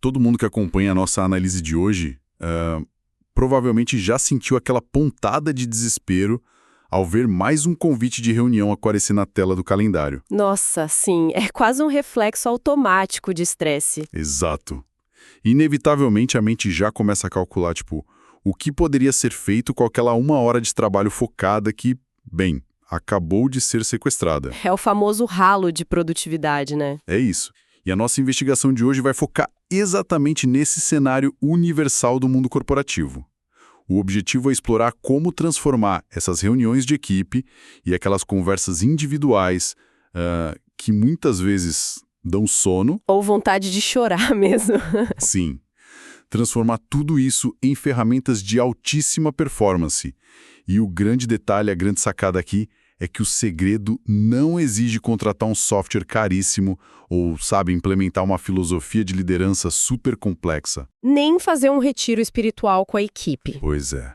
todo mundo que acompanha a nossa análise de hoje provavelmente já sentiu aquela pontada de desespero ao ver mais um convite de reunião aparecer na tela do calendário. Nossa, sim, é quase um reflexo automático de estresse. Exato. Inevitavelmente a mente já começa a calcular, o que poderia ser feito com aquela 1 hora de trabalho focada que, bem, acabou de ser sequestrada. É o famoso ralo de produtividade, né? É isso. E a nossa investigação de hoje vai focar exatamente nesse cenário universal do mundo corporativo. O objetivo é explorar como transformar essas reuniões de equipe e aquelas conversas individuais que muitas vezes dão sono. Ou vontade de chorar mesmo. Sim. Transformar tudo isso em ferramentas de altíssima performance. E o grande detalhe, a grande sacada aqui, é que o segredo não exige contratar um software caríssimo ou, implementar uma filosofia de liderança super complexa. Nem fazer um retiro espiritual com a equipe. Pois é.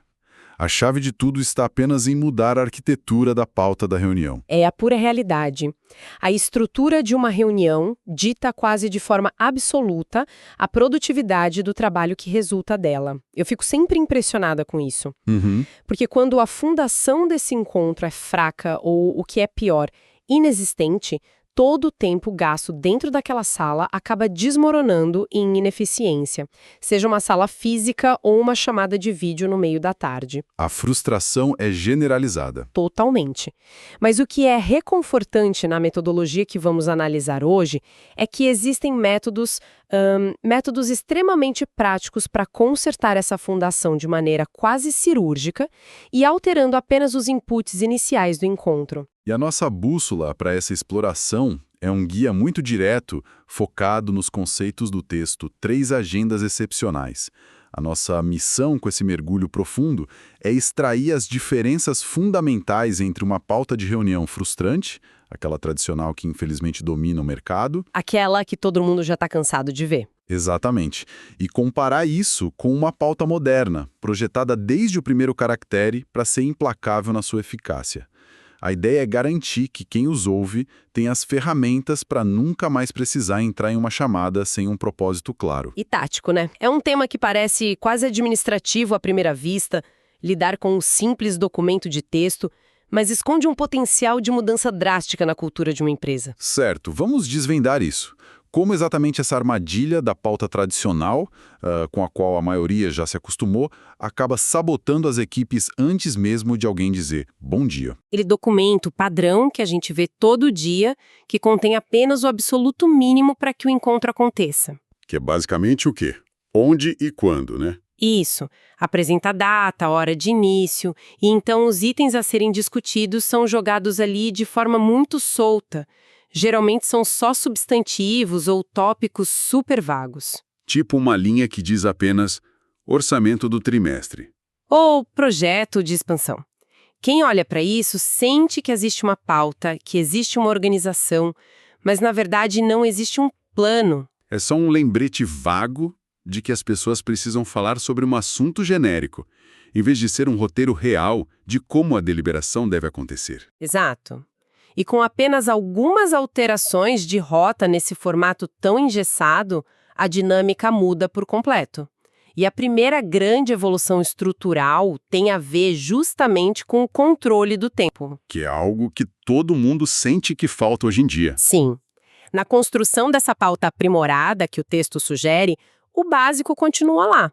A chave de tudo está apenas em mudar a arquitetura da pauta da reunião. É a pura realidade. A estrutura de uma reunião dita quase de forma absoluta a produtividade do trabalho que resulta dela. Eu fico sempre impressionada com isso. Porque quando a fundação desse encontro é fraca ou, o que é pior, inexistente, todo o tempo gasto dentro daquela sala acaba desmoronando em ineficiência, seja uma sala física ou uma chamada de vídeo no meio da tarde. A frustração é generalizada. Totalmente. Mas o que é reconfortante na metodologia que vamos analisar hoje é que existem métodos extremamente práticos para consertar essa fundação de maneira quase cirúrgica e alterando apenas os inputs iniciais do encontro. E a nossa bússola para essa exploração é um guia muito direto, focado nos conceitos do texto 3 Agendas Excepcionais. A nossa missão com esse mergulho profundo é extrair as diferenças fundamentais entre uma pauta de reunião frustrante, aquela tradicional que infelizmente domina o mercado. Aquela que todo mundo já está cansado de ver. Exatamente. E comparar isso com uma pauta moderna, projetada desde o primeiro caractere para ser implacável na sua eficácia. A ideia é garantir que quem os ouve tem as ferramentas para nunca mais precisar entrar em uma chamada sem um propósito claro. E tático, né? É um tema que parece quase administrativo à primeira vista, lidar com um simples documento de texto, mas esconde um potencial de mudança drástica na cultura de uma empresa. Certo, vamos desvendar isso. Como exatamente essa armadilha da pauta tradicional, com a qual a maioria já se acostumou, acaba sabotando as equipes antes mesmo de alguém dizer bom dia. Aquele documento padrão que a gente vê todo dia, que contém apenas o absoluto mínimo para que o encontro aconteça. Que é basicamente o quê? Onde e quando, né? Isso. Apresenta a data, a hora de início, e então os itens a serem discutidos são jogados ali de forma muito solta. Geralmente são só substantivos ou tópicos super vagos. Tipo uma linha que diz apenas orçamento do trimestre. Ou projeto de expansão. Quem olha para isso sente que existe uma pauta, que existe uma organização, mas na verdade não existe um plano. É só um lembrete vago de que as pessoas precisam falar sobre um assunto genérico, em vez de ser um roteiro real de como a deliberação deve acontecer. Exato. E com apenas algumas alterações de rota nesse formato tão engessado, a dinâmica muda por completo. E a primeira grande evolução estrutural tem a ver justamente com o controle do tempo. Que é algo que todo mundo sente que falta hoje em dia. Sim. Na construção dessa pauta aprimorada que o texto sugere, o básico continua lá,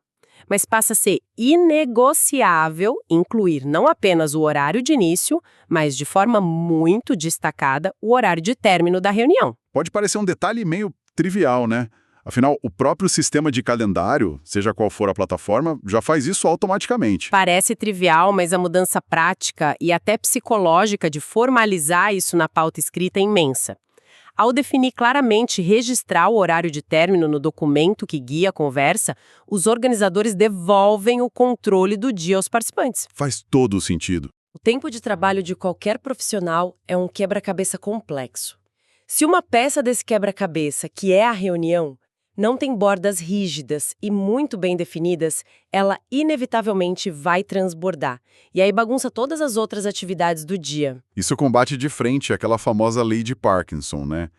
mas passa a ser inegociável incluir não apenas o horário de início, mas de forma muito destacada o horário de término da reunião. Pode parecer um detalhe meio trivial, né? Afinal, o próprio sistema de calendário, seja qual for a plataforma, já faz isso automaticamente. Parece trivial, mas a mudança prática e até psicológica de formalizar isso na pauta escrita é imensa. Ao definir claramente e registrar o horário de término no documento que guia a conversa, os organizadores devolvem o controle do dia aos participantes. Faz todo o sentido. O tempo de trabalho de qualquer profissional é um quebra-cabeça complexo. Se uma peça desse quebra-cabeça, que é a reunião, não tem bordas rígidas e muito bem definidas, ela inevitavelmente vai transbordar. E aí bagunça todas as outras atividades do dia. Isso combate de frente aquela famosa lei de Parkinson, né?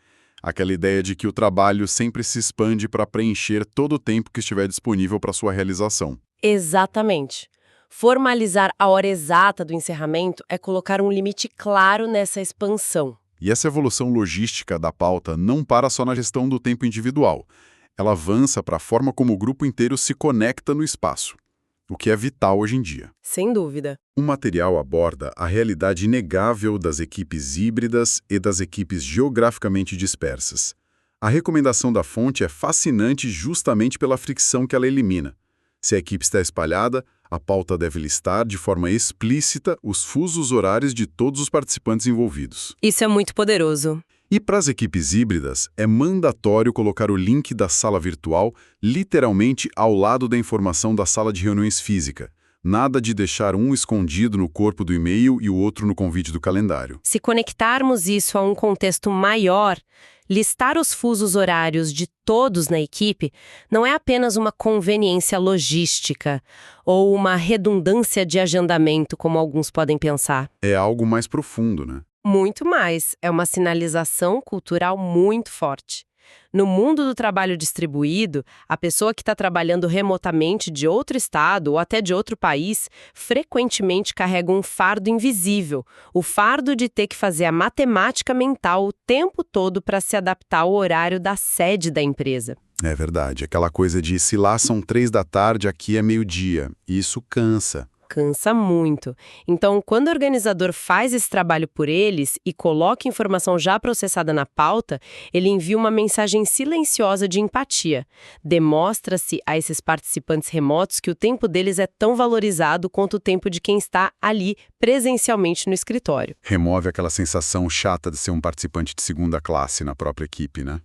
Aquela ideia de que o trabalho sempre se expande para preencher todo o tempo que estiver disponível para sua realização. Exatamente. Formalizar a hora exata do encerramento é colocar um limite claro nessa expansão. E essa evolução logística da pauta não para só na gestão do tempo individual. Ela avança para a forma como o grupo inteiro se conecta no espaço, o que é vital hoje em dia. Sem dúvida. O material aborda a realidade inegável das equipes híbridas e das equipes geograficamente dispersas. A recomendação da fonte é fascinante justamente pela fricção que ela elimina. Se a equipe está espalhada, a pauta deve listar de forma explícita os fusos horários de todos os participantes envolvidos. Isso é muito poderoso. E para as equipes híbridas, é mandatório colocar o link da sala virtual literalmente ao lado da informação da sala de reuniões física. Nada de deixar um escondido no corpo do e-mail e o outro no convite do calendário. Se conectarmos isso a um contexto maior, listar os fusos horários de todos na equipe não é apenas uma conveniência logística ou uma redundância de agendamento, como alguns podem pensar. É algo mais profundo, né? Muito mais. É uma sinalização cultural muito forte. No mundo do trabalho distribuído, a pessoa que está trabalhando remotamente de outro estado ou até de outro país frequentemente carrega um fardo invisível, o fardo de ter que fazer a matemática mental o tempo todo para se adaptar ao horário da sede da empresa. É verdade, aquela coisa de se lá são 3 da tarde, aqui é meio-dia. Isso cansa. Cansa muito. Então, quando o organizador faz esse trabalho por eles e coloca informação já processada na pauta, ele envia uma mensagem silenciosa de empatia. Demonstra-se a esses participantes remotos que o tempo deles é tão valorizado quanto o tempo de quem está ali presencialmente no escritório. Remove aquela sensação chata de ser um participante de segunda classe na própria equipe, né?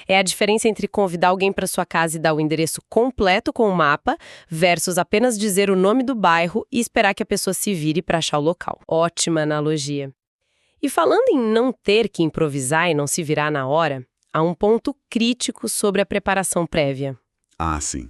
É a diferença entre convidar alguém para sua casa e dar o endereço completo com o mapa versus apenas dizer o nome do bairro e esperar que a pessoa se vire para achar o local. Ótima analogia. E falando em não ter que improvisar e não se virar na hora, há um ponto crítico sobre a preparação prévia. Ah, sim.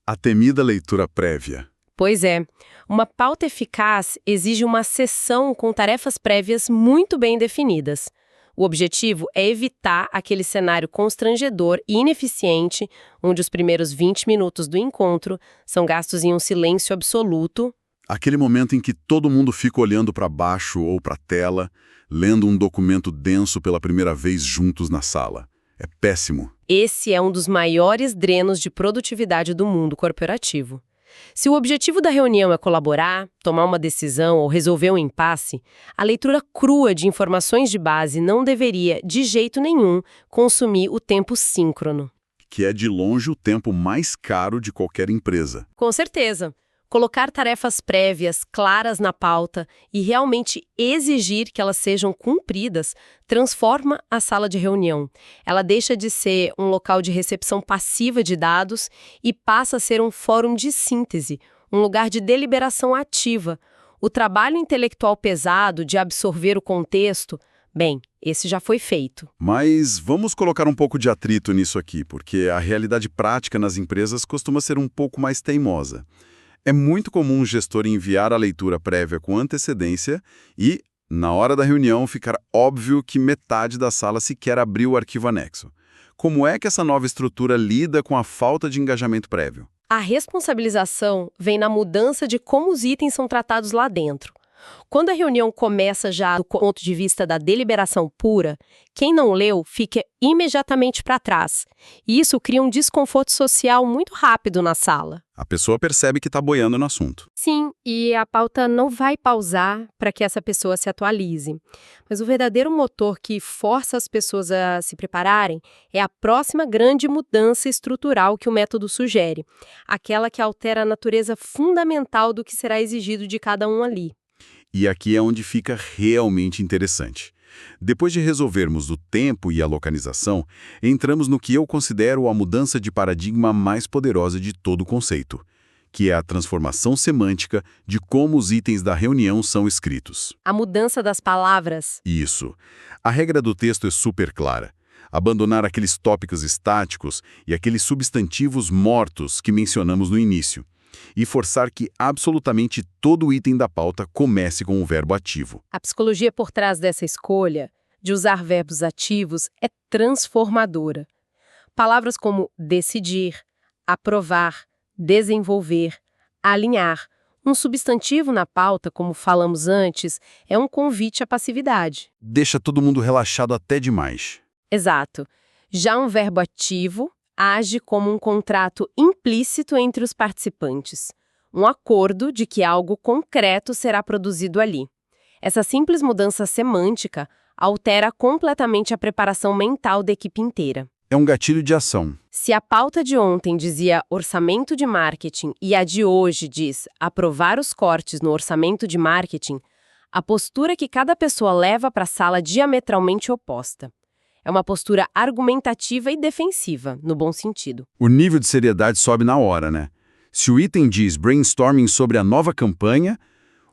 A temida leitura prévia. Pois é, uma pauta eficaz exige uma sessão com tarefas prévias muito bem definidas. O objetivo é evitar aquele cenário constrangedor e ineficiente, onde os primeiros 20 minutos do encontro são gastos em um silêncio absoluto. Aquele momento em que todo mundo fica olhando para baixo ou para a tela, lendo um documento denso pela primeira vez juntos na sala. É péssimo. Esse é um dos maiores drenos de produtividade do mundo corporativo. Se o objetivo da reunião é colaborar, tomar uma decisão ou resolver um impasse, a leitura crua de informações de base não deveria, de jeito nenhum, consumir o tempo síncrono. Que é de longe o tempo mais caro de qualquer empresa. Com certeza. Colocar tarefas prévias, claras na pauta e realmente exigir que elas sejam cumpridas transforma a sala de reunião. Ela deixa de ser um local de recepção passiva de dados e passa a ser um fórum de síntese, um lugar de deliberação ativa. O trabalho intelectual pesado de absorver o contexto, bem, esse já foi feito. Mas vamos colocar um pouco de atrito nisso aqui, porque a realidade prática nas empresas costuma ser um pouco mais teimosa. É muito comum o gestor enviar a leitura prévia com antecedência e, na hora da reunião, ficar óbvio que metade da sala sequer abriu o arquivo anexo. Como é que essa nova estrutura lida com a falta de engajamento prévio? A responsabilização vem na mudança de como os itens são tratados lá dentro. Quando a reunião começa já do ponto de vista da deliberação pura, quem não leu fica imediatamente para trás. E isso cria um desconforto social muito rápido na sala. A pessoa percebe que está boiando no assunto. Sim, e a pauta não vai pausar para que essa pessoa se atualize. Mas o verdadeiro motor que força as pessoas a se prepararem é a próxima grande mudança estrutural que o método sugere, aquela que altera a natureza fundamental do que será exigido de cada um ali. E aqui é onde fica realmente interessante. Depois de resolvermos o tempo e a localização, entramos no que eu considero a mudança de paradigma mais poderosa de todo o conceito, que é a transformação semântica de como os itens da reunião são escritos. A mudança das palavras. Isso. A regra do texto é super clara. Abandonar aqueles tópicos estáticos e aqueles substantivos mortos que mencionamos no início. E forçar que absolutamente todo item da pauta comece com o verbo ativo. A psicologia por trás dessa escolha de usar verbos ativos é transformadora. Palavras como decidir, aprovar, desenvolver, alinhar. Um substantivo na pauta, como falamos antes, é um convite à passividade. Deixa todo mundo relaxado até demais. Exato. Já um verbo ativo age como um contrato implícito entre os participantes. Um acordo de que algo concreto será produzido ali. Essa simples mudança semântica altera completamente a preparação mental da equipe inteira. É um gatilho de ação. Se a pauta de ontem dizia orçamento de marketing e a de hoje diz aprovar os cortes no orçamento de marketing, a postura que cada pessoa leva para a sala é diametralmente oposta. É uma postura argumentativa e defensiva, no bom sentido. O nível de seriedade sobe na hora, né? Se o item diz brainstorming sobre a nova campanha,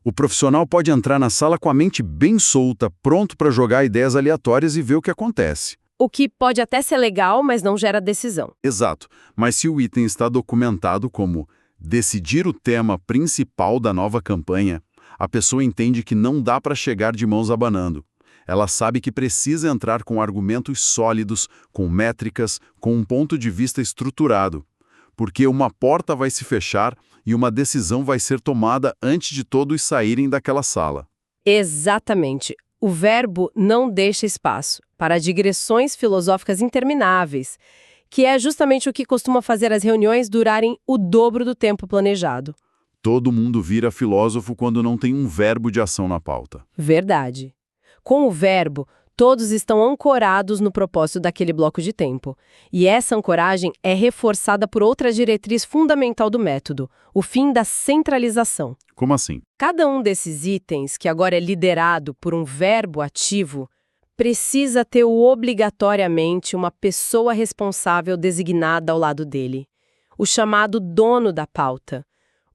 o profissional pode entrar na sala com a mente bem solta, pronto para jogar ideias aleatórias e ver o que acontece. O que pode até ser legal, mas não gera decisão. Exato, mas se o item está documentado como decidir o tema principal da nova campanha, a pessoa entende que não dá para chegar de mãos abanando. Ela sabe que precisa entrar com argumentos sólidos, com métricas, com um ponto de vista estruturado. Porque uma porta vai se fechar e uma decisão vai ser tomada antes de todos saírem daquela sala. Exatamente. O verbo não deixa espaço para digressões filosóficas intermináveis, que é justamente o que costuma fazer as reuniões durarem o dobro do tempo planejado. Todo mundo vira filósofo quando não tem um verbo de ação na pauta. Verdade. Com o verbo, todos estão ancorados no propósito daquele bloco de tempo. E essa ancoragem é reforçada por outra diretriz fundamental do método, o fim da centralização. Como assim? Cada um desses itens, que agora é liderado por um verbo ativo, precisa ter obrigatoriamente uma pessoa responsável designada ao lado dele. O chamado dono da pauta.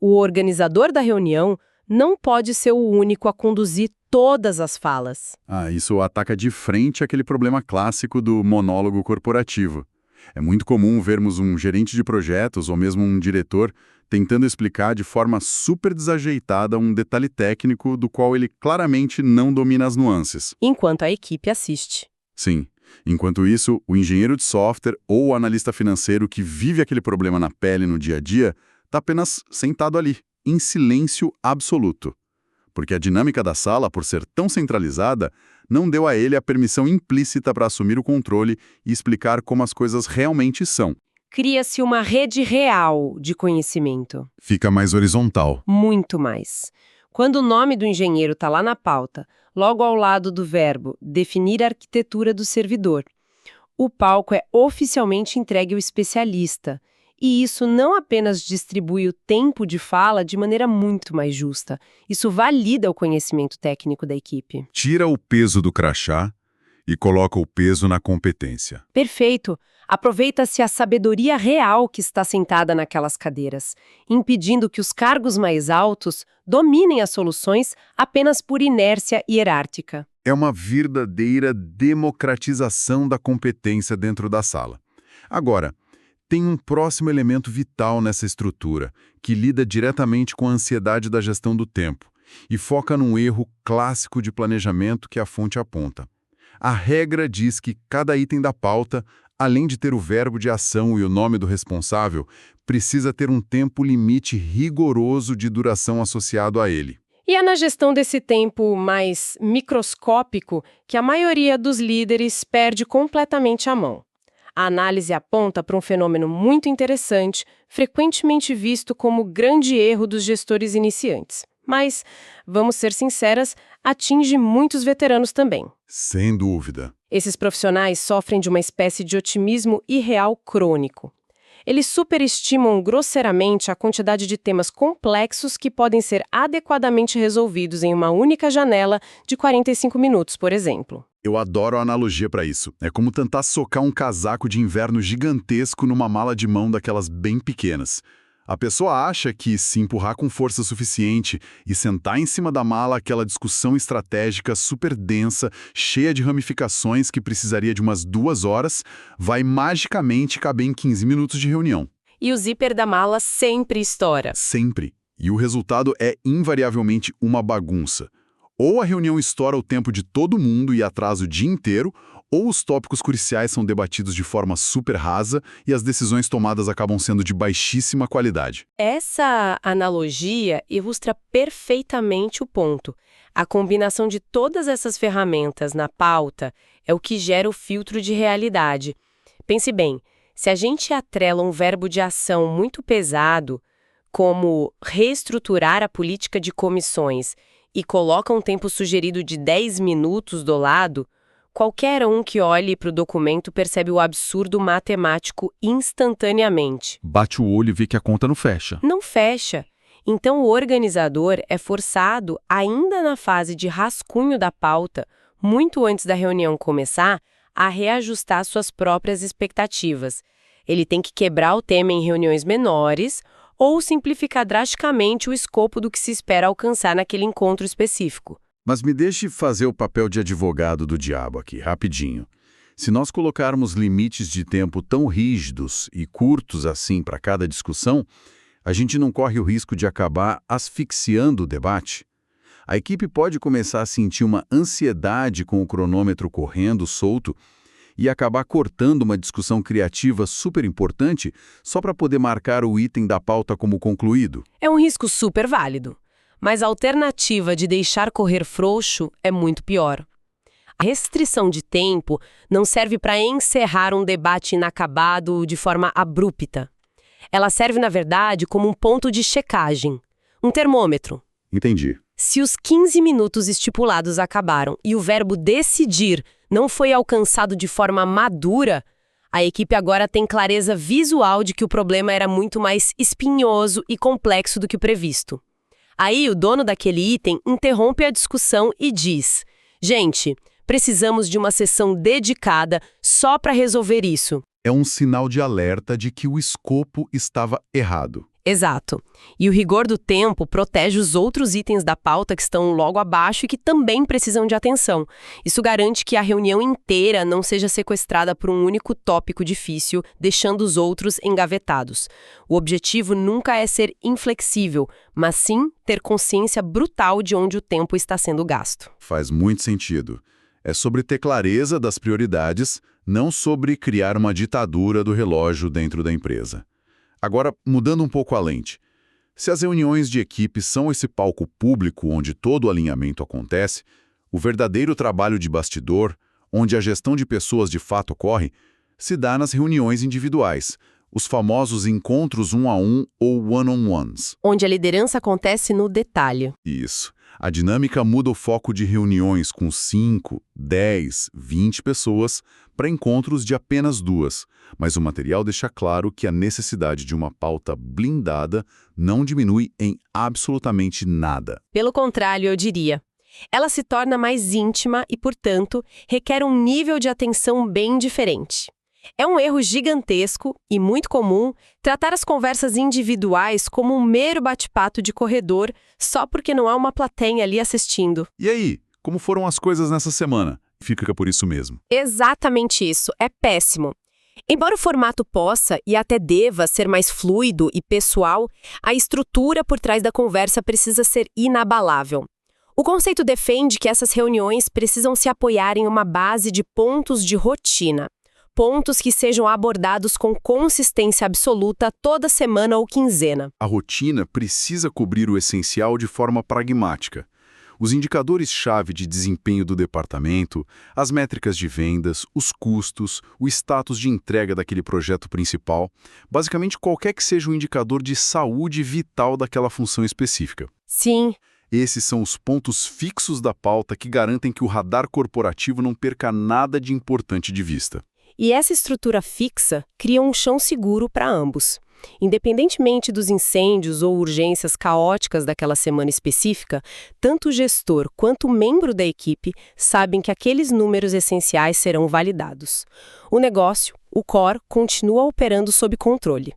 O organizador da reunião não pode ser o único a conduzir todas as falas. Isso ataca de frente aquele problema clássico do monólogo corporativo. É muito comum vermos um gerente de projetos ou mesmo um diretor tentando explicar de forma super desajeitada um detalhe técnico do qual ele claramente não domina as nuances. Enquanto a equipe assiste. Sim. Enquanto isso, o engenheiro de software ou o analista financeiro que vive aquele problema na pele no dia a dia está apenas sentado ali, em silêncio absoluto. Porque a dinâmica da sala, por ser tão centralizada, não deu a ele a permissão implícita para assumir o controle e explicar como as coisas realmente são. Cria-se uma rede real de conhecimento. Fica mais horizontal. Muito mais. Quando o nome do engenheiro está lá na pauta, logo ao lado do verbo definir a arquitetura do servidor, o palco é oficialmente entregue ao especialista. E isso não apenas distribui o tempo de fala de maneira muito mais justa, isso valida o conhecimento técnico da equipe. Tira o peso do crachá e coloca o peso na competência. Perfeito. Aproveita-se a sabedoria real que está sentada naquelas cadeiras, impedindo que os cargos mais altos dominem as soluções apenas por inércia hierárquica. É uma verdadeira democratização da competência dentro da sala. Agora, tem um próximo elemento vital nessa estrutura, que lida diretamente com a ansiedade da gestão do tempo e foca num erro clássico de planejamento que a fonte aponta. A regra diz que cada item da pauta, além de ter o verbo de ação e o nome do responsável, precisa ter um tempo limite rigoroso de duração associado a ele. E é na gestão desse tempo mais microscópico que a maioria dos líderes perde completamente a mão. A análise aponta para um fenômeno muito interessante, frequentemente visto como grande erro dos gestores iniciantes. Mas, vamos ser sinceras, atinge muitos veteranos também. Sem dúvida. Esses profissionais sofrem de uma espécie de otimismo irreal crônico. Eles superestimam grosseiramente a quantidade de temas complexos que podem ser adequadamente resolvidos em uma única janela de 45 minutos, por exemplo. Eu adoro a analogia para isso. É como tentar socar um casaco de inverno gigantesco numa mala de mão daquelas bem pequenas. A pessoa acha que, se empurrar com força suficiente e sentar em cima da mala aquela discussão estratégica super densa, cheia de ramificações que precisaria de umas 2 horas, vai magicamente caber em 15 minutos de reunião. E o zíper da mala sempre estoura. Sempre. E o resultado é invariavelmente uma bagunça. Ou a reunião estoura o tempo de todo mundo e atrasa o dia inteiro, ou os tópicos cruciais são debatidos de forma super rasa e as decisões tomadas acabam sendo de baixíssima qualidade. Essa analogia ilustra perfeitamente o ponto. A combinação de todas essas ferramentas na pauta é o que gera o filtro de realidade. Pense bem, se a gente atrela um verbo de ação muito pesado, como reestruturar a política de comissões, e coloca um tempo sugerido de 10 minutos do lado, qualquer um que olhe para o documento percebe o absurdo matemático instantaneamente. Bate o olho e vê que a conta não fecha. Não fecha. Então o organizador é forçado, ainda na fase de rascunho da pauta, muito antes da reunião começar, a reajustar suas próprias expectativas. Ele tem que quebrar o tema em reuniões menores ou simplificar drasticamente o escopo do que se espera alcançar naquele encontro específico. Mas me deixe fazer o papel de advogado do diabo aqui, rapidinho. Se nós colocarmos limites de tempo tão rígidos e curtos assim para cada discussão, a gente não corre o risco de acabar asfixiando o debate? A equipe pode começar a sentir uma ansiedade com o cronômetro correndo solto e acabar cortando uma discussão criativa super importante só para poder marcar o item da pauta como concluído. É um risco super válido, mas a alternativa de deixar correr frouxo é muito pior. A restrição de tempo não serve para encerrar um debate inacabado de forma abrupta. Ela serve, na verdade, como um ponto de checagem, um termômetro. Entendi. Se os 15 minutos estipulados acabaram e o verbo decidir não foi alcançado de forma madura, a equipe agora tem clareza visual de que o problema era muito mais espinhoso e complexo do que o previsto. Aí o dono daquele item interrompe a discussão e diz: gente, precisamos de uma sessão dedicada só para resolver isso. É um sinal de alerta de que o escopo estava errado. Exato. E o rigor do tempo protege os outros itens da pauta que estão logo abaixo e que também precisam de atenção. Isso garante que a reunião inteira não seja sequestrada por um único tópico difícil, deixando os outros engavetados. O objetivo nunca é ser inflexível, mas sim ter consciência brutal de onde o tempo está sendo gasto. Faz muito sentido. É sobre ter clareza das prioridades, não sobre criar uma ditadura do relógio dentro da empresa. Agora, mudando um pouco a lente, se as reuniões de equipe são esse palco público onde todo o alinhamento acontece, o verdadeiro trabalho de bastidor, onde a gestão de pessoas de fato ocorre, se dá nas reuniões individuais, os famosos encontros um-a-um ou one-on-ones. Onde a liderança acontece no detalhe. Isso. A dinâmica muda o foco de reuniões com 5, 10, 20 pessoas para encontros de apenas 2, mas o material deixa claro que a necessidade de uma pauta blindada não diminui em absolutamente nada. Pelo contrário, eu diria. Ela se torna mais íntima e, portanto, requer um nível de atenção bem diferente. É um erro gigantesco e muito comum tratar as conversas individuais como um mero bate-papo de corredor só porque não há uma plateia ali assistindo. E aí, como foram as coisas nessa semana? Fica por isso mesmo. Exatamente isso. É péssimo. Embora o formato possa e até deva ser mais fluido e pessoal, a estrutura por trás da conversa precisa ser inabalável. O conceito defende que essas reuniões precisam se apoiar em uma base de pontos de rotina. Pontos que sejam abordados com consistência absoluta toda semana ou quinzena. A rotina precisa cobrir o essencial de forma pragmática. Os indicadores-chave de desempenho do departamento, as métricas de vendas, os custos, o status de entrega daquele projeto principal, basicamente qualquer que seja o indicador de saúde vital daquela função específica. Sim. Esses são os pontos fixos da pauta que garantem que o radar corporativo não perca nada de importante de vista. E essa estrutura fixa cria um chão seguro para ambos. Independentemente dos incêndios ou urgências caóticas daquela semana específica, tanto o gestor quanto o membro da equipe sabem que aqueles números essenciais serão validados. O negócio, o core, continua operando sob controle.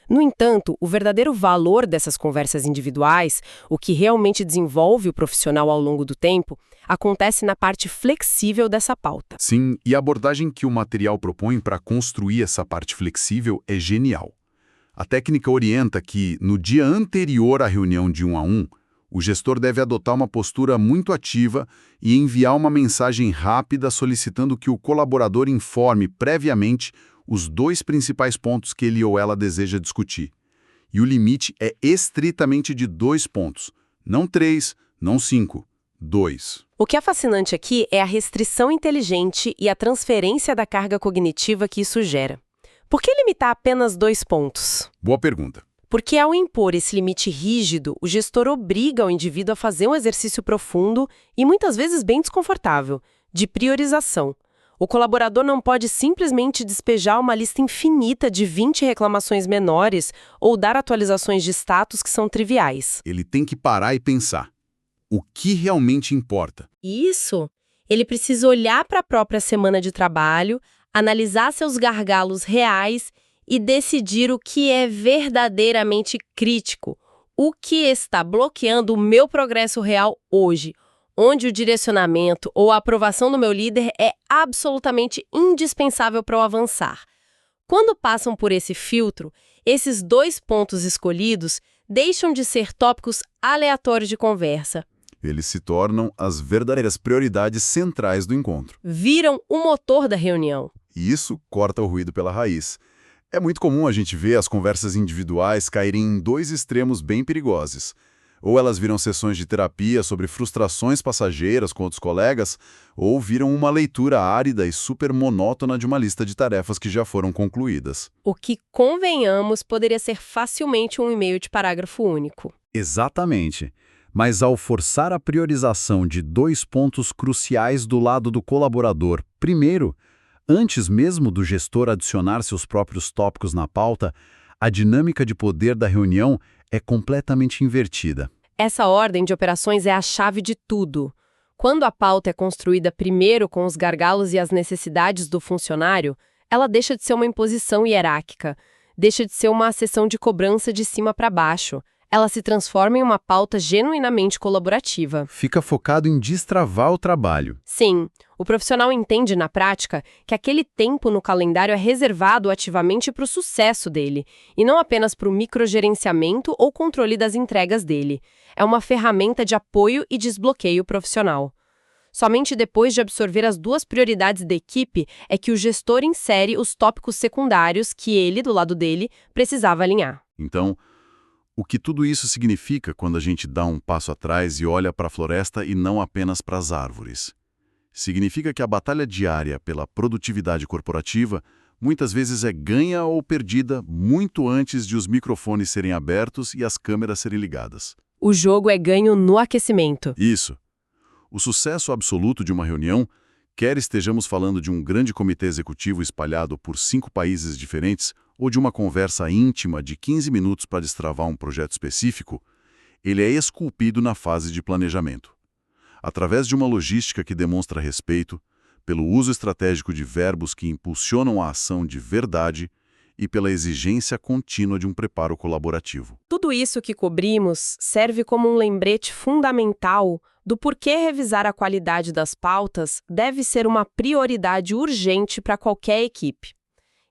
No entanto, o verdadeiro valor dessas conversas individuais, o que realmente desenvolve o profissional ao longo do tempo, acontece na parte flexível dessa pauta. Sim, e a abordagem que o material propõe para construir essa parte flexível é genial. A técnica orienta que, no dia anterior à reunião de um-a-um, O gestor deve adotar uma postura muito ativa e enviar uma mensagem rápida solicitando que o colaborador informe previamente os 2 principais pontos que ele ou ela deseja discutir. E o limite é estritamente de 2 pontos. Não 3, não 5. 2. O que é fascinante aqui é a restrição inteligente e a transferência da carga cognitiva que isso gera. Por que limitar apenas 2 pontos? Boa pergunta. Porque ao impor esse limite rígido, o gestor obriga o indivíduo a fazer um exercício profundo e muitas vezes bem desconfortável, de priorização. O colaborador não pode simplesmente despejar uma lista infinita de 20 reclamações menores ou dar atualizações de status que são triviais. Ele tem que parar e pensar. O que realmente importa? Isso. Ele precisa olhar para a própria semana de trabalho, analisar seus gargalos reais e decidir o que é verdadeiramente crítico, o que está bloqueando o meu progresso real hoje, onde o direcionamento ou a aprovação do meu líder é absolutamente indispensável para eu avançar. Quando passam por esse filtro, esses 2 pontos escolhidos deixam de ser tópicos aleatórios de conversa. Eles se tornam as verdadeiras prioridades centrais do encontro. Viram o motor da reunião. E isso corta o ruído pela raiz. É muito comum a gente ver as conversas individuais caírem em 2 extremos bem perigosos. Ou elas viram sessões de terapia sobre frustrações passageiras com outros colegas, ou viram uma leitura árida e super monótona de uma lista de tarefas que já foram concluídas. O que, convenhamos, poderia ser facilmente um e-mail de parágrafo único. Exatamente. Mas ao forçar a priorização de 2 pontos cruciais do lado do colaborador, primeiro, antes mesmo do gestor adicionar seus próprios tópicos na pauta, a dinâmica de poder da reunião é completamente invertida. Essa ordem de operações é a chave de tudo. Quando a pauta é construída primeiro com os gargalos e as necessidades do funcionário, ela deixa de ser uma imposição hierárquica, deixa de ser uma sessão de cobrança de cima para baixo. Ela se transforma em uma pauta genuinamente colaborativa. Fica focado em destravar o trabalho. Sim, o profissional entende na prática que aquele tempo no calendário é reservado ativamente para o sucesso dele, e não apenas para o microgerenciamento ou controle das entregas dele. É uma ferramenta de apoio e desbloqueio profissional. Somente depois de absorver as 2 prioridades da equipe é que o gestor insere os tópicos secundários que ele, do lado dele, precisava alinhar. Então, o que tudo isso significa quando a gente dá um passo atrás e olha para a floresta e não apenas para as árvores? Significa que a batalha diária pela produtividade corporativa muitas vezes é ganha ou perdida muito antes de os microfones serem abertos e as câmeras serem ligadas. O jogo é ganho no aquecimento. Isso. O sucesso absoluto de uma reunião, quer estejamos falando de um grande comitê executivo espalhado por 5 países diferentes ou de uma conversa íntima de 15 minutos para destravar um projeto específico, ele é esculpido na fase de planejamento. Através de uma logística que demonstra respeito, pelo uso estratégico de verbos que impulsionam a ação de verdade e pela exigência contínua de um preparo colaborativo. Tudo isso que cobrimos serve como um lembrete fundamental do porquê revisar a qualidade das pautas deve ser uma prioridade urgente para qualquer equipe.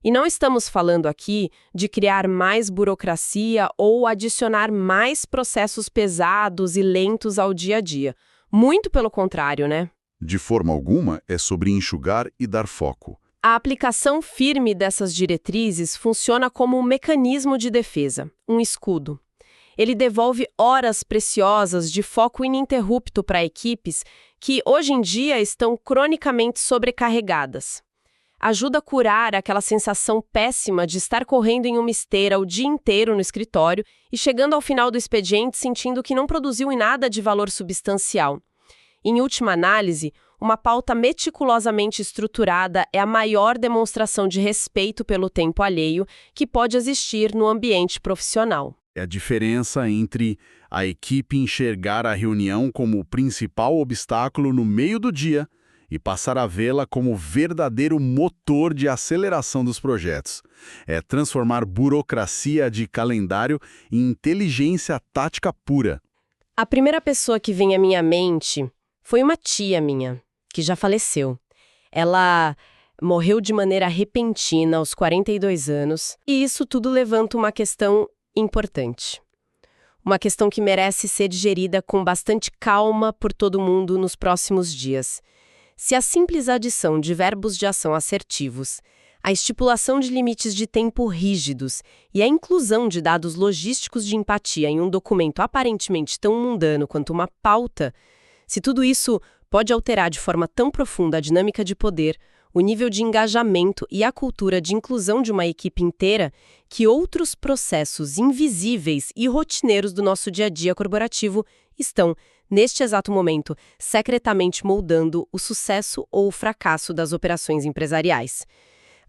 E não estamos falando aqui de criar mais burocracia ou adicionar mais processos pesados e lentos ao dia a dia. Muito pelo contrário, né? De forma alguma, é sobre enxugar e dar foco. A aplicação firme dessas diretrizes funciona como um mecanismo de defesa, um escudo. Ele devolve horas preciosas de foco ininterrupto para equipes que, hoje em dia, estão cronicamente sobrecarregadas. Ajuda a curar aquela sensação péssima de estar correndo em uma esteira o dia inteiro no escritório e chegando ao final do expediente sentindo que não produziu em nada de valor substancial. Em última análise, uma pauta meticulosamente estruturada é a maior demonstração de respeito pelo tempo alheio que pode existir no ambiente profissional. É a diferença entre a equipe enxergar a reunião como o principal obstáculo no meio do dia e passar a vê-la como o verdadeiro motor de aceleração dos projetos. É transformar burocracia de calendário em inteligência tática pura. A primeira pessoa que vem à minha mente foi uma tia minha, que já faleceu. Ela morreu de maneira repentina aos 42 anos, e isso tudo levanta uma questão importante. Uma questão que merece ser digerida com bastante calma por todo mundo nos próximos dias. Se a simples adição de verbos de ação assertivos, a estipulação de limites de tempo rígidos e a inclusão de dados logísticos de empatia em um documento aparentemente tão mundano quanto uma pauta, se tudo isso pode alterar de forma tão profunda a dinâmica de poder, o nível de engajamento e a cultura de inclusão de uma equipe inteira, que outros processos invisíveis e rotineiros do nosso dia a dia corporativo estão, neste exato momento, secretamente moldando o sucesso ou o fracasso das operações empresariais.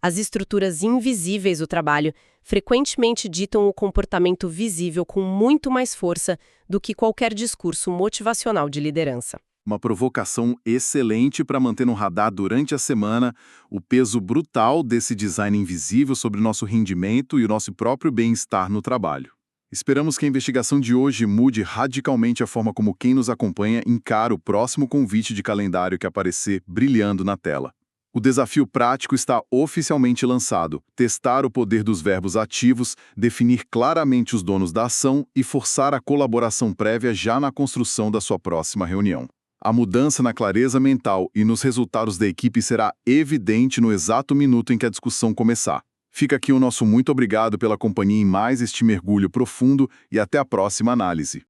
As estruturas invisíveis do trabalho frequentemente ditam o comportamento visível com muito mais força do que qualquer discurso motivacional de liderança. Uma provocação excelente para manter no radar durante a semana o peso brutal desse design invisível sobre o nosso rendimento e o nosso próprio bem-estar no trabalho. Esperamos que a investigação de hoje mude radicalmente a forma como quem nos acompanha encara o próximo convite de calendário que aparecer brilhando na tela. O desafio prático está oficialmente lançado: testar o poder dos verbos ativos, definir claramente os donos da ação e forçar a colaboração prévia já na construção da sua próxima reunião. A mudança na clareza mental e nos resultados da equipe será evidente no exato minuto em que a discussão começar. Fica aqui o nosso muito obrigado pela companhia em mais este mergulho profundo e até a próxima análise.